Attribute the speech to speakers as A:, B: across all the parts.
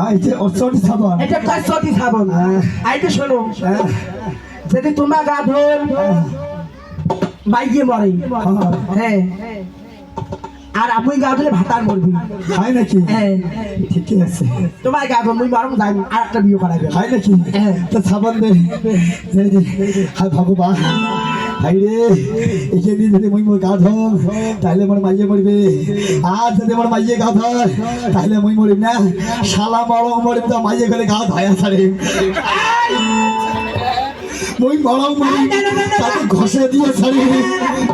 A: আইতে ওচটি সাবান
B: এটা কসটি সাবান আইতে শোনো যদি তোমার গা ধোল মাইয়ে মরে হ্যাঁ আর আমি গা ধুলে ভাতার মরবি
A: হয় নাকি
B: হ্যাঁ
A: ঠিকই আছে
B: তোমার গা ধোল মুই মরম যাই আর একটা বিয়ে করাবে
A: হয় নাকি তো সাবান দে হায় ভগবান হাই রে এখানে যদি মুই মোর গা ধর তাহলে মোর মাইয়ে মরবে আর যদি মোর মাইয়ে গা ধর তাহলে মুই মরিব না শালা মরম মরিব তো মাইয়ে গেলে গা ধয়া ছাড়ে মুই মরম মরিব তাকে ঘষে দিয়ে ছাড়ে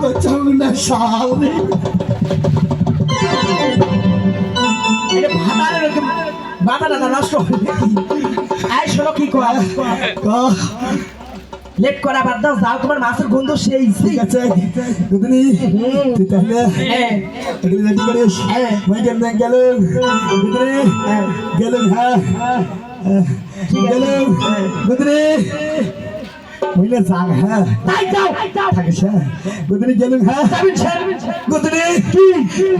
A: তো চল না শাল
B: এটা ভাতারের বাতাটা নষ্ট আই শোনো কি কর লেট করা বাদ দাও যাও তোমার মাছের গন্ধ সেই
A: ঠিক আছে গুদনি তুই তাহলে এগুলো রেডি করিস মই গেল গুদনি গেলুম হ্যাঁ গেলুম গুদনি মইলে যাং হ্যাঁ
B: তাই যাও
A: থাকিস হ্যাঁ গুদনি গেলুম হ্যাঁ গুদনি
B: কি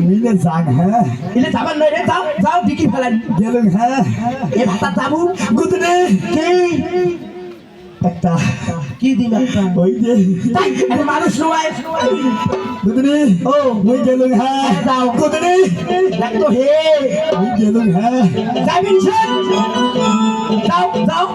A: মইলে যাং হ্যাঁ
B: ইলে যাবার নয় রে যাও যাও দিকি ফেলান
A: গেলুম হ্যাঁ
B: এ ভাতা যাবো
A: গুদনি
B: কি
A: একটা
B: কি দিন একটা
A: ওই যে
B: তাই আরে মানুষ নয়
A: গুদনি ও মই গেলুম হ্যাঁ
B: যাও
A: গুদনি
B: দেখ তো হে
A: মই গেলুম হ্যাঁ
B: যাবেন যাও যাও